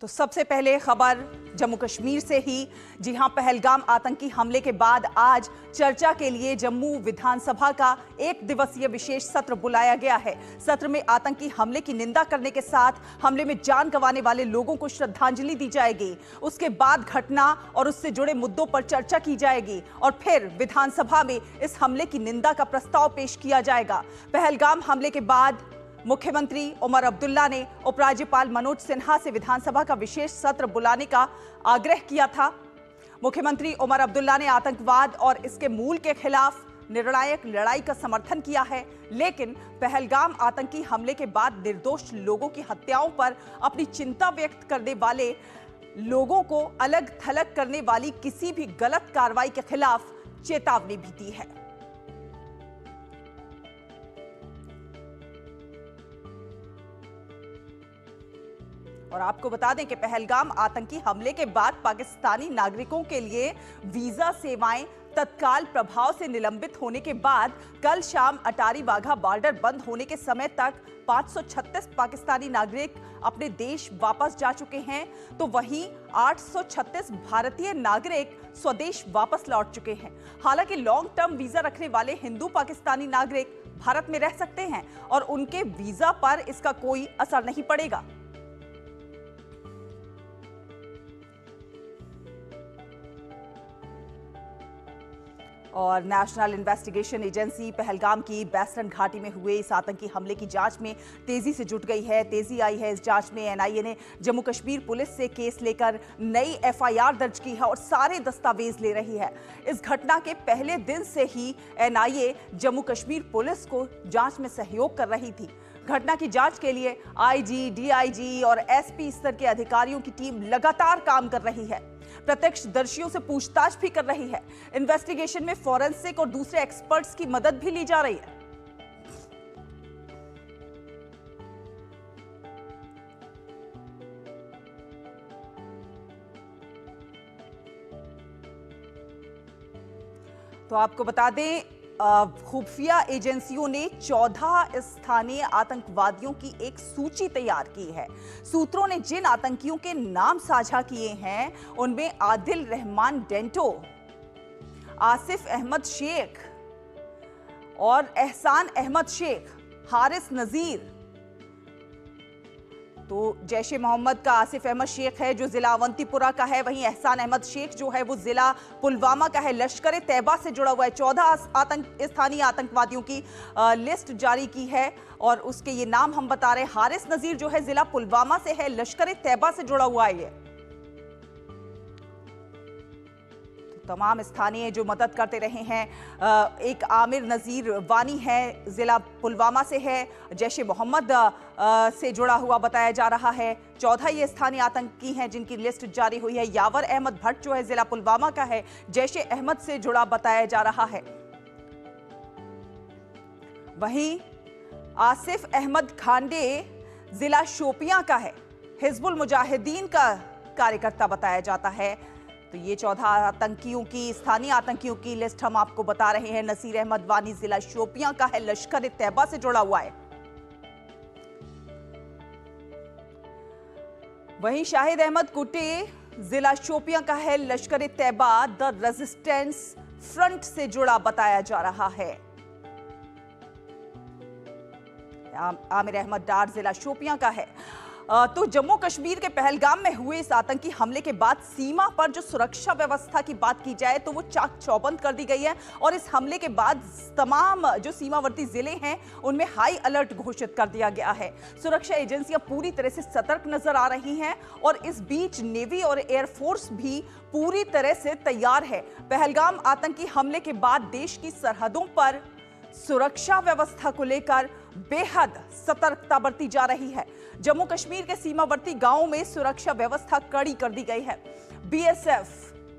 तो सबसे पहले खबर जम्मू कश्मीर से ही। जी हां, पहलगाम आतंकी हमले के बाद आज चर्चा के लिए जम्मू विधानसभा का 1 दिवसीय विशेष सत्र बुलाया गया है। सत्र में आतंकी हमले की निंदा करने के साथ हमले में जान गंवाने वाले लोगों को श्रद्धांजलि दी जाएगी। उसके बाद घटना और उससे जुड़े मुद्दों पर चर्चा की जाएगी और फिर विधानसभा में इस हमले की निंदा का प्रस्ताव पेश किया जाएगा। पहलगाम हमले के बाद मुख्यमंत्री उमर अब्दुल्ला ने उपराज्यपाल मनोज सिन्हा से विधानसभा का विशेष सत्र बुलाने का आग्रह किया था। मुख्यमंत्री उमर अब्दुल्ला ने आतंकवाद और इसके मूल के खिलाफ निर्णायक लड़ाई का समर्थन किया है, लेकिन पहलगाम आतंकी हमले के बाद निर्दोष लोगों की हत्याओं पर अपनी चिंता व्यक्त करने वाले लोगों को अलग थलग करने वाली किसी भी गलत कार्रवाई के खिलाफ चेतावनी भी दी है। और आपको बता दें कि पहलगाम आतंकी हमले के बाद पाकिस्तानी नागरिकों के लिए वीजा सेवाएं तत्काल प्रभाव से निलंबित होने के बाद कल शाम अटारी वाघा बॉर्डर बंद होने के समय तक 536 पाकिस्तानी नागरिक अपने देश वापस जा चुके हैं, तो वहीं 836 भारतीय नागरिक स्वदेश वापस लौट चुके हैं। हालांकि लॉन्ग टर्म वीजा रखने वाले हिंदू पाकिस्तानी नागरिक भारत में रह सकते हैं और उनके वीजा पर इसका कोई असर नहीं पड़ेगा। और नेशनल इन्वेस्टिगेशन एजेंसी पहलगाम की बैस्टर्न घाटी में हुए इस आतंकी हमले की जांच में तेजी से जुट गई है। तेजी आई है इस जांच में। एनआईए ने जम्मू कश्मीर पुलिस से केस लेकर नई एफआईआर दर्ज की है और सारे दस्तावेज ले रही है। इस घटना के पहले दिन से ही एनआईए जम्मू कश्मीर पुलिस को जांच में सहयोग कर रही थी। घटना की जांच के लिए आईजी, डीआईजी और एसपी स्तर के अधिकारियों की टीम लगातार काम कर रही है। प्रत्यक्षदर्शियों से पूछताछ भी कर रही है। इन्वेस्टिगेशन में फॉरेंसिक और दूसरे एक्सपर्ट्स की मदद भी ली जा रही है। तो आपको बता दें, खुफिया एजेंसियों ने 14 स्थानीय आतंकवादियों की एक सूची तैयार की है। सूत्रों ने जिन आतंकियों के नाम साझा किए हैं उनमें आदिल रहमान डेंटो, आसिफ अहमद शेख और एहसान अहमद शेख, हारिस नजीर। तो जैश ए मोहम्मद का आसिफ अहमद शेख है जो जिला अवंतीपुरा का है, वहीं एहसान अहमद शेख जो है वो जिला पुलवामा का है। लश्कर तैयबा से जुड़ा हुआ है। 14 स्थानीय आतंकवादियों की लिस्ट जारी की है और उसके ये नाम हम बता रहे हैं। हारिस नजीर जो है जिला पुलवामा से है, लश्कर तैयबा से जुड़ा हुआ है। ये तमाम स्थानीय जो मदद करते रहे हैं। एक आमिर नजीर वानी है, जिला पुलवामा से है, जैश ए मोहम्मद से जुड़ा हुआ बताया जा रहा है। 14 ये स्थानीय आतंकी हैं जिनकी लिस्ट जारी हुई है। यावर अहमद भट्ट जो है जिला पुलवामा का है, जैश ए अहमद से जुड़ा बताया जा रहा है। वहीं आसिफ अहमद खांडे जिला शोपियां का है, हिजबुल मुजाहिदीन का कार्यकर्ता बताया जाता है। तो ये 14 आतंकियों की, स्थानीय आतंकियों की लिस्ट हम आपको बता रहे हैं। नसीर अहमद वानी जिला शोपियां का है, लश्कर तैयबा से जुड़ा हुआ है। वहीं शाहिद अहमद कुटे जिला शोपियां का है, लश्कर तैयबा द रेजिस्टेंस फ्रंट से जुड़ा बताया जा रहा है। आमिर अहमद डार जिला शोपियां का है। तो जम्मू कश्मीर के पहलगाम में हुए इस आतंकी हमले के बाद सीमा पर जो सुरक्षा व्यवस्था की बात की जाए तो वो चाक चौबंद कर दी गई है और इस हमले के बाद तमाम जो सीमावर्ती जिले हैं उनमें हाई अलर्ट घोषित कर दिया गया है। सुरक्षा एजेंसियां पूरी तरह से सतर्क नजर आ रही हैं और इस बीच नेवी और एयरफोर्स भी पूरी तरह से तैयार है। पहलगाम आतंकी हमले के बाद देश की सरहदों पर सुरक्षा व्यवस्था को लेकर बेहद सतर्कता बरती जा रही है। जम्मू कश्मीर के सीमावर्ती गांवों में सुरक्षा व्यवस्था कड़ी कर दी गई है। बीएसएफ,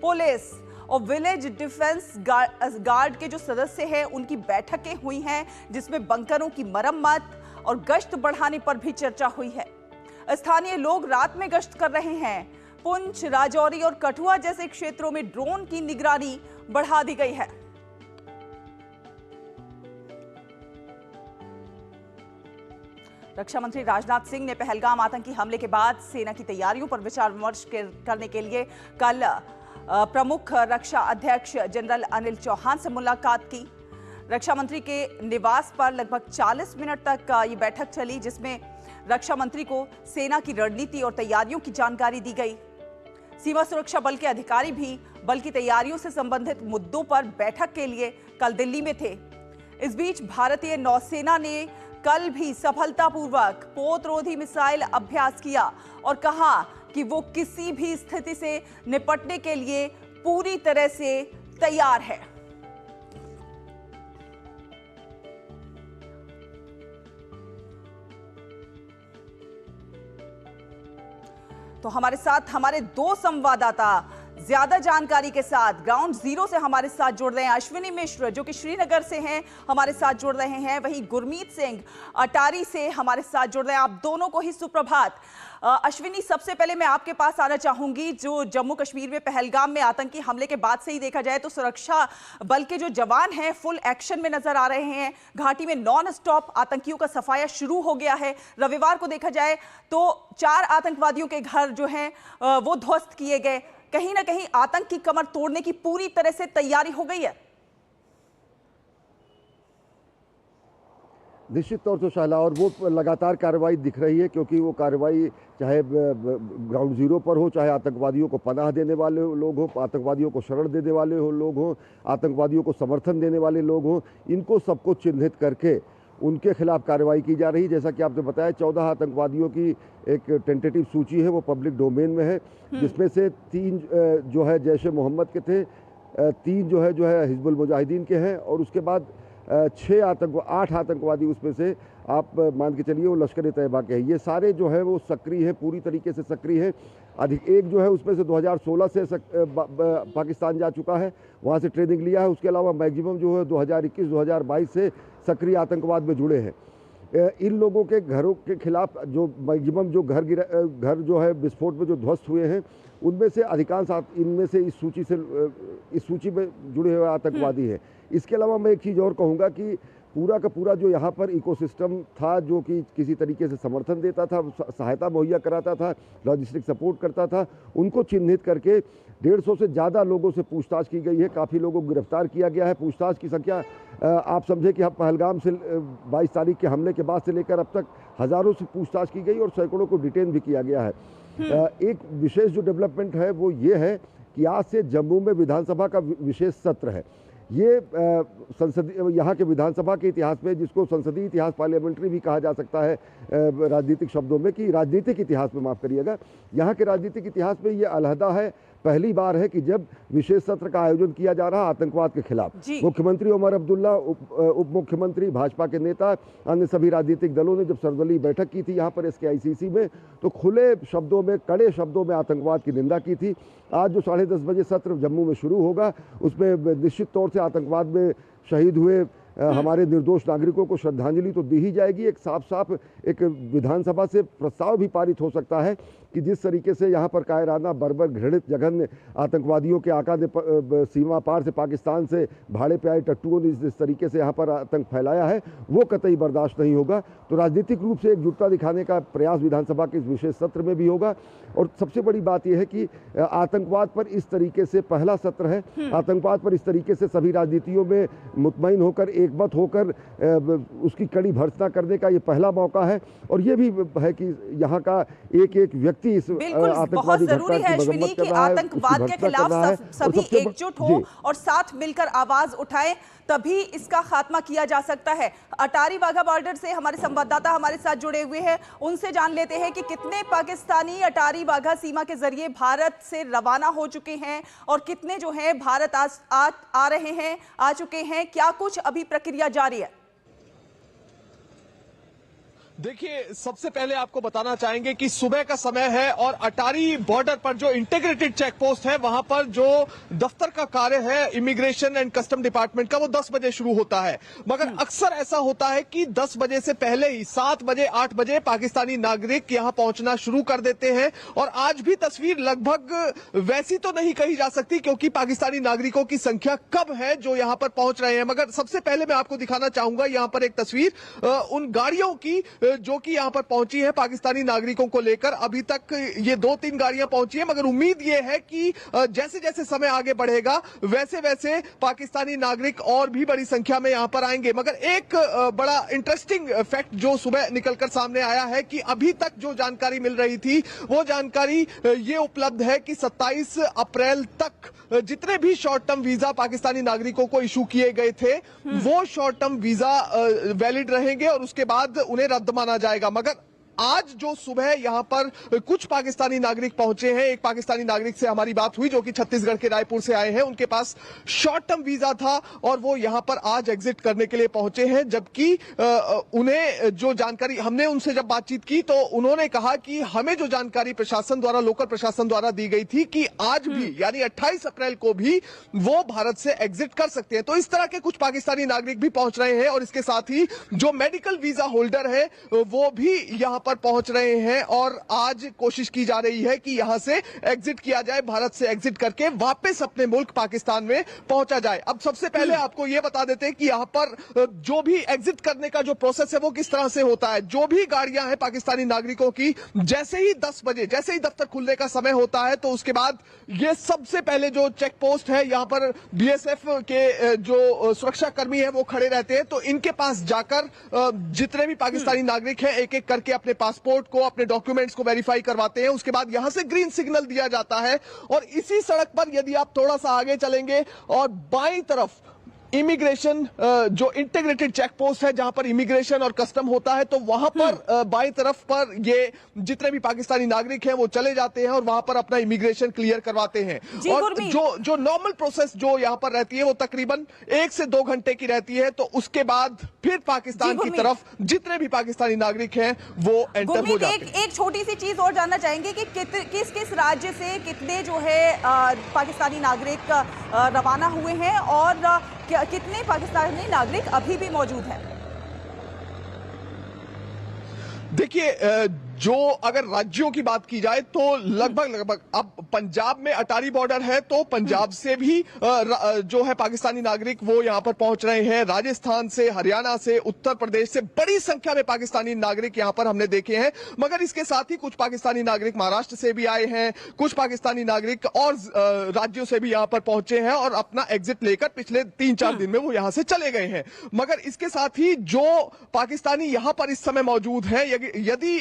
पुलिस और विलेज डिफेंस गार्ड के जो सदस्य हैं उनकी बैठकें हुई हैं जिसमें बंकरों की मरम्मत और गश्त बढ़ाने पर भी चर्चा हुई है। स्थानीय लोग रात में गश्त कर रहे हैं। पुंछ, राजौरी और कठुआ जैसे क्षेत्रों में ड्रोन की निगरानी बढ़ा दी गई है। रक्षा मंत्री राजनाथ सिंह ने पहलगाम आतंकी हमले के बाद सेना की तैयारियों पर विचार विमर्श करने के लिए कल प्रमुख रक्षा अध्यक्ष जनरल अनिल चौहान से मुलाकात की। रक्षा मंत्री के निवास पर लगभग 40 मिनट तक ये बैठक चली, जिसमें रक्षा मंत्री को सेना की रणनीति और तैयारियों की जानकारी दी गई। सीमा सुरक्षा बल के अधिकारी भी बल की तैयारियों से संबंधित मुद्दों पर बैठक के लिए कल दिल्ली में थे। इस बीच भारतीय नौसेना ने कल भी सफलतापूर्वक पोतरोधी मिसाइल अभ्यास किया और कहा कि वो किसी भी स्थिति से निपटने के लिए पूरी तरह से तैयार है। तो हमारे साथ हमारे दो संवाददाता ज्यादा जानकारी के साथ ग्राउंड जीरो से हमारे साथ जुड़ रहे हैं। अश्विनी मिश्र जो कि श्रीनगर से हैं, हमारे साथ जुड़ रहे हैं। वहीं गुरमीत सिंह अटारी से हमारे साथ जुड़ रहे हैं। आप दोनों को ही सुप्रभात। अश्विनी, सबसे पहले मैं आपके पास आना चाहूंगी। जो जम्मू कश्मीर में पहलगाम में आतंकी हमले के बाद से ही देखा जाए तो सुरक्षा बल के जो जवान हैं फुल एक्शन में नजर आ रहे हैं। घाटी में नॉन स्टॉप आतंकियों का सफाया शुरू हो गया है। रविवार को देखा जाए तो 4 आतंकवादियों के घर जो हैं वो ध्वस्त किए गए। कहीं ना कहीं आतंक की कमर तोड़ने की पूरी तरह से तैयारी हो गई है। निश्चित तौर से शाला, और वो लगातार कार्रवाई दिख रही है, क्योंकि वो कार्रवाई चाहे ग्राउंड जीरो पर हो, चाहे आतंकवादियों को पनाह देने वाले लोग हों, आतंकवादियों को शरण देने वाले लोग हों, आतंकवादियों को समर्थन देने वाले लोग हों, इनको सबको चिन्हित करके उनके खिलाफ कार्रवाई की जा रही। जैसा कि आपने बताया 14 आतंकवादियों की एक टेंटेटिव सूची है, वो पब्लिक डोमेन में है, जिसमें से 3 जो है जैश ए मोहम्मद के थे, 3 जो है हिजबुल मुजाहिदीन के हैं, और उसके बाद 8 आतंकवादी उसमें से आप मान के चलिए वो लश्कर ए तैयबा के हैं। ये सारे जो है वो सक्रिय हैं, पूरी तरीके से सक्रिय हैं। अधिक एक जो है उसमें से 2016 से पाकिस्तान जा चुका है, वहाँ से ट्रेनिंग लिया है। उसके अलावा मैक्सिमम जो है 2021-2022 से सक्रिय आतंकवाद में जुड़े हैं। इन लोगों के घरों के खिलाफ जो मैक्सिमम जो घर जो है विस्फोट में जो ध्वस्त हुए हैं, उनमें से अधिकांश इनमें से इस सूची में जुड़े हुए आतंकवादी हैं। इसके अलावा मैं एक चीज़ और कहूँगा कि पूरा का पूरा जो यहाँ पर इकोसिस्टम था, जो कि किसी तरीके से समर्थन देता था, सहायता मुहैया कराता था, लॉजिस्टिक सपोर्ट करता था, उनको चिन्हित करके 150 से ज़्यादा लोगों से पूछताछ की गई है। काफ़ी लोगों को गिरफ्तार किया गया है। पूछताछ की संख्या आप समझे कि पहलगाम से 22 तारीख के हमले के बाद से लेकर अब तक हज़ारों से पूछताछ की गई और सैकड़ों को डिटेन भी किया गया है। एक विशेष जो डेवलपमेंट है वो ये है कि आज से जम्मू में विधानसभा का विशेष सत्र है। ये संसदीय यहाँ के विधानसभा के इतिहास में, जिसको संसदीय इतिहास पार्लियामेंट्री भी कहा जा सकता है राजनीतिक शब्दों में, कि राजनीतिक इतिहास में, माफ़ करिएगा, यहाँ के राजनीतिक इतिहास में ये अलहदा है। पहली बार है कि जब विशेष सत्र का आयोजन किया जा रहा आतंकवाद के खिलाफ। मुख्यमंत्री उमर अब्दुल्ला, उप मुख्यमंत्री, भाजपा के नेता, अन्य सभी राजनीतिक दलों ने जब सर्वदलीय बैठक की थी यहाँ पर SKICC में, तो खुले शब्दों में, कड़े शब्दों में आतंकवाद की निंदा की थी। आज जो 10:30 बजे सत्र जम्मू में शुरू होगा, उसमें निश्चित तौर से आतंकवाद में शहीद हुए हमारे निर्दोष नागरिकों को श्रद्धांजलि तो दी ही जाएगी। एक साफ एक विधानसभा से प्रस्ताव भी पारित हो सकता है कि जिस तरीके से यहाँ पर कायराना, बर्बर, घृणित, जघन्य आतंकवादियों के आका ने सीमा पार से पाकिस्तान से भाड़े पे आए टट्टुओं ने जिस तरीके से यहाँ पर आतंक फैलाया है, वो कतई बर्दाश्त नहीं होगा। तो राजनीतिक रूप से एकजुटता दिखाने का प्रयास विधानसभा के इस विशेष सत्र में भी होगा। और सबसे बड़ी बात यह है कि आतंकवाद पर इस तरीके से पहला सत्र है। आतंकवाद पर इस तरीके से सभी राजनीतियों में मुतमईन होकर, एकमत होकर उसकी कड़ी भर्त्सना करने का ये पहला मौका है। और ये भी है कि यहाँ का एक एक व्यक्ति इस आतंकवादी जरूरी है अश्विनी कि आतंकवाद के खिलाफ सभी एकजुट हो और साथ मिलकर आवाज उठाएं, तभी इसका खात्मा किया जा सकता है। अटारी वाघा बॉर्डर से हमारे संवाददाता हमारे साथ जुड़े हुए हैं, उनसे जान लेते हैं कि कितने पाकिस्तानी अटारी वाघा सीमा के जरिए भारत से रवाना हो चुके हैं और कितने जो हैं भारत आ रहे हैं, आ चुके हैं। क्या कुछ अभी प्रक्रिया जारी है? देखिए, सबसे पहले आपको बताना चाहेंगे कि सुबह का समय है और अटारी बॉर्डर पर जो इंटीग्रेटेड चेक पोस्ट है, वहां पर जो दफ्तर का कार्य है इमिग्रेशन एंड कस्टम डिपार्टमेंट का, वो 10 बजे शुरू होता है। मगर अक्सर ऐसा होता है कि 10 बजे से पहले ही 7 बजे 8 बजे पाकिस्तानी नागरिक यहां पहुंचना शुरू कर देते हैं। और आज भी तस्वीर लगभग वैसी तो नहीं कही जा सकती, क्योंकि पाकिस्तानी नागरिकों की संख्या कम है जो यहां पर पहुंच रहे हैं। मगर सबसे पहले मैं आपको दिखाना चाहूंगा यहां पर एक तस्वीर उन गाड़ियों की जो कि यहाँ पर पहुंची है पाकिस्तानी नागरिकों को लेकर। अभी तक ये 2-3 गाड़ियां पहुंची है, मगर उम्मीद ये है कि जैसे जैसे समय आगे बढ़ेगा वैसे वैसे पाकिस्तानी नागरिक और भी बड़ी संख्या में यहाँ पर आएंगे। मगर एक बड़ा इंटरेस्टिंग फैक्ट जो सुबह निकलकर सामने आया है कि अभी तक जो जानकारी मिल रही थी वो जानकारी ये उपलब्ध है कि 27 अप्रैल तक जितने भी शॉर्ट टर्म वीजा पाकिस्तानी नागरिकों को इशू किए गए थे वो शॉर्ट टर्म वीजा वैलिड रहेंगे और उसके बाद उन्हें रद्द माना जाएगा। मगर आज जो सुबह यहां पर कुछ पाकिस्तानी नागरिक पहुंचे हैं, एक पाकिस्तानी नागरिक से हमारी बात हुई जो कि छत्तीसगढ़ के रायपुर से आए हैं, उनके पास शॉर्ट टर्म वीजा था और वो यहां पर आज एग्जिट करने के लिए पहुंचे हैं। जबकि उन्हें जो जानकारी हमने उनसे जब बातचीत की तो उन्होंने कहा कि हमें जो जानकारी प्रशासन द्वारा, लोकल प्रशासन द्वारा दी गई थी कि आज भी यानी 28 अप्रैल को भी वो भारत से एग्जिट कर सकते हैं। तो इस तरह के कुछ पाकिस्तानी नागरिक भी पहुंच रहे हैं और इसके साथ ही जो मेडिकल वीजा होल्डर है वो भी यहां पर पहुंच रहे हैं और आज कोशिश की जा रही है कि यहां से एग्जिट किया जाए, भारत से एग्जिट करके वापस अपने मुल्क पाकिस्तान में पहुंचा जाए। अब सबसे पहले आपको यह बता देते हैं कि यहां पर जो भी एग्जिट करने का जो प्रोसेस है वो किस तरह से होता है। जो भी गाड़ियां हैं पाकिस्तानी नागरिकों की, जैसे ही 10 बजे जैसे ही दफ्तर खुलने का समय होता है तो उसके बाद ये सबसे पहले जो चेक पोस्ट है यहां पर बीएसएफ के जो सुरक्षा कर्मी है वो खड़े रहते हैं। तो इनके पास जाकर जितने भी पाकिस्तानी नागरिक हैं एक एक करके अपने पासपोर्ट को, अपने डॉक्यूमेंट्स को वेरीफाई करवाते हैं। उसके बाद यहां से ग्रीन सिग्नल दिया जाता है और इसी सड़क पर यदि आप थोड़ा सा आगे चलेंगे और बाईं तरफ इमिग्रेशन जो इंटीग्रेटेड चेक पोस्ट है जहां पर इमिग्रेशन और कस्टम होता है तो वहां पर बाईं तरफ पर ये जितने भी पाकिस्तानी नागरिक हैं वो चले जाते हैं और वहां पर अपना इमिग्रेशन क्लियर करवाते हैं। और जो नॉर्मल प्रोसेस जो यहां पर रहती है वो तकरीबन 1 से 2 घंटे की रहती है। तो उसके बाद फिर पाकिस्तान की तरफ जितने भी पाकिस्तानी नागरिक हैं वो एंटर हो जाते हैं। एक छोटी सी चीज और जानना चाहेंगे कि किस किस राज्य से कितने जो है पाकिस्तानी नागरिक रवाना हुए हैं और कितने पाकिस्तानी नागरिक अभी भी मौजूद हैं? देखिए, जो अगर राज्यों की बात की जाए तो लगभग अब पंजाब में अटारी बॉर्डर है तो पंजाब से भी जो है पाकिस्तानी नागरिक वो यहां पर पहुंच रहे हैं। राजस्थान से, हरियाणा से, उत्तर प्रदेश से बड़ी संख्या में पाकिस्तानी नागरिक यहां पर हमने देखे हैं। मगर इसके साथ ही कुछ पाकिस्तानी नागरिक महाराष्ट्र से भी आए हैं, कुछ पाकिस्तानी नागरिक और राज्यों से भी यहां पर पहुंचे हैं और अपना एग्जिट लेकर पिछले 3-4 दिन में वो यहां से चले गए हैं। मगर इसके साथ ही जो पाकिस्तानी यहां पर इस समय मौजूद है, यदि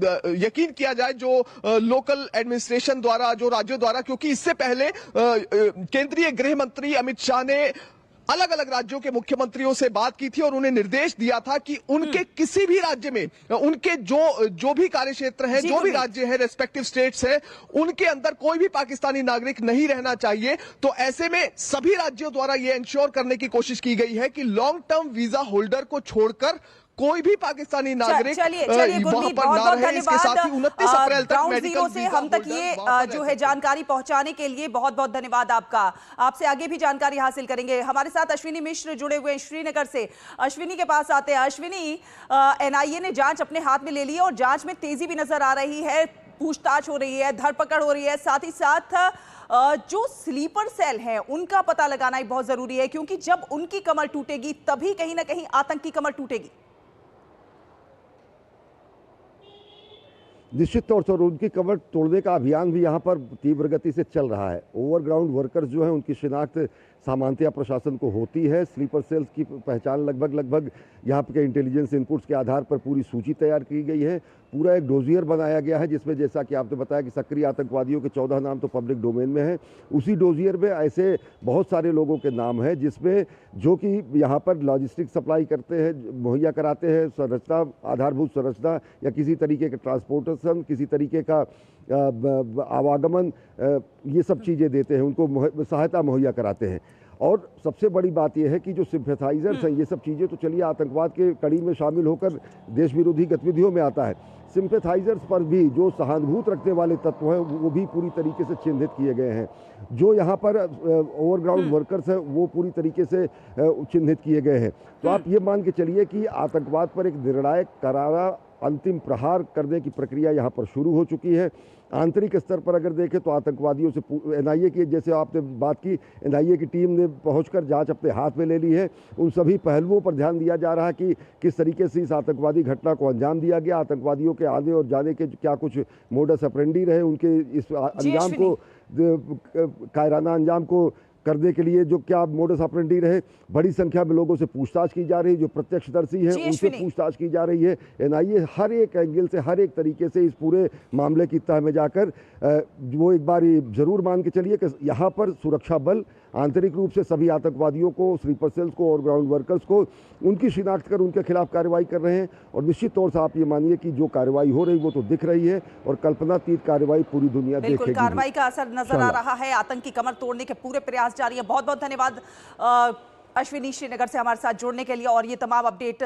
यकीन किया जाए जो लोकल एडमिनिस्ट्रेशन द्वारा, जो राज्यों द्वारा, क्योंकि इससे पहले केंद्रीय गृह मंत्री अमित शाह ने अलग अलग राज्यों के मुख्यमंत्रियों से बात की थी और उन्हें निर्देश दिया था कि उनके किसी भी राज्य में उनके जो भी कार्य क्षेत्र है, जो भी राज्य है, रेस्पेक्टिव स्टेट्स है, उनके अंदर कोई भी पाकिस्तानी नागरिक नहीं रहना चाहिए। तो ऐसे में सभी राज्यों द्वारा यह इंश्योर करने की कोशिश की गई है कि लॉन्ग टर्म वीजा होल्डर को छोड़कर कोई भी पाकिस्तानी नागरिक वहां पर ना रहे। इसके साथ ही 29 अप्रैल तक मेडिकल से हम तक ये जो है जानकारी पहुंचाने के लिए बहुत बहुत धन्यवाद आपका। आपसे आगे भी जानकारी हासिल करेंगे। हमारे साथ अश्विनी मिश्र जुड़े हुए हैं श्रीनगर से। अश्विनी के पास आते हैं। अश्विनी, एनआईए ने जांच अपने हाथ में ले ली है और जांच में तेजी भी नजर आ रही है, पूछताछ हो रही है, धरपकड़ हो रही है, साथ ही साथ जो स्लीपर सेल हैं उनका पता लगाना ही बहुत जरूरी है, क्योंकि जब उनकी कमर टूटेगी तभी कहीं ना कहीं आतंक की कमर टूटेगी। निश्चित तौर से उनकी कमर तोड़ने का अभियान भी यहाँ पर तीव्र गति से चल रहा है। ओवरग्राउंड वर्कर्स जो हैं उनकी शिनाख्त सामान्यतया प्रशासन को होती है। स्लीपर सेल्स की पहचान लगभग यहाँ के इंटेलिजेंस इनपुट्स के आधार पर पूरी सूची तैयार की गई है। पूरा एक डोजियर बनाया गया है जिसमें, जैसा कि आपने बताया कि सक्रिय आतंकवादियों के 14 नाम तो पब्लिक डोमेन में है। उसी डोजियर में ऐसे बहुत सारे लोगों के नाम हैं जिसमें जो कि यहाँ पर लॉजिस्टिक सप्लाई करते हैं, मुहैया कराते हैं संरचना, आधारभूत संरचना या किसी तरीके के ट्रांसपोर्टेशन, किसी तरीके का आवागमन, ये सब चीज़ें देते हैं, उनको सहायता मुहैया कराते हैं। और सबसे बड़ी बात यह है कि जो सिंपैथाइजर्स हैं, ये सब चीज़ें तो चलिए आतंकवाद के कड़ी में शामिल होकर देश विरोधी गतिविधियों में आता है। सिंपैथाइजर्स पर भी जो सहानुभूति रखने वाले तत्व हैं वो भी पूरी तरीके से चिन्हित किए गए हैं। जो यहाँ पर ओवरग्राउंड वर्कर्स हैं वो पूरी तरीके से चिन्हित किए गए हैं। तो आप ये मान के चलिए कि आतंकवाद पर एक निर्णायक, करारा अंतिम प्रहार करने की प्रक्रिया यहाँ पर शुरू हो चुकी है। आंतरिक स्तर पर अगर देखें तो आतंकवादियों से एनआईए की, जैसे आपने बात की, एनआईए की टीम ने पहुंचकर जांच अपने हाथ में ले ली है। उन सभी पहलुओं पर ध्यान दिया जा रहा है कि किस तरीके से इस आतंकवादी घटना को अंजाम दिया गया, आतंकवादियों के आने और जाने के क्या कुछ मोडस ऑपरेंडी रहे, उनके इस अंजाम को, कायराना अंजाम को करने के लिए जो क्या मोडस ऑपरेंडी रहे। बड़ी संख्या में लोगों से पूछताछ की जा रही है, जो प्रत्यक्षदर्शी हैं उनसे पूछताछ की जा रही है। एनआईए हर एक एंगल से, हर एक तरीके से इस पूरे मामले की तह में जाकर वो एक बार जरूर मान के चलिए कि यहाँ पर सुरक्षा बल आंतरिक रूप से सभी आतंकवादियों को, स्लीपर सेल्स को और ग्राउंड वर्कर्स को उनकी शिनाख्त कर उनके खिलाफ कार्रवाई कर रहे हैं। और निश्चित तौर से आप ये मानिए कि जो कार्रवाई हो रही वो तो दिख रही है और कल्पनातीत कार्रवाई पूरी दुनिया देखेगी। कार्रवाई का असर नजर आ रहा है, आतंकी कमर तोड़ने के पूरे प्रयास जारी है। बहुत बहुत धन्यवाद अश्विनी, श्रीनगर से हमारे साथ जुड़ने के लिए और ये तमाम अपडेट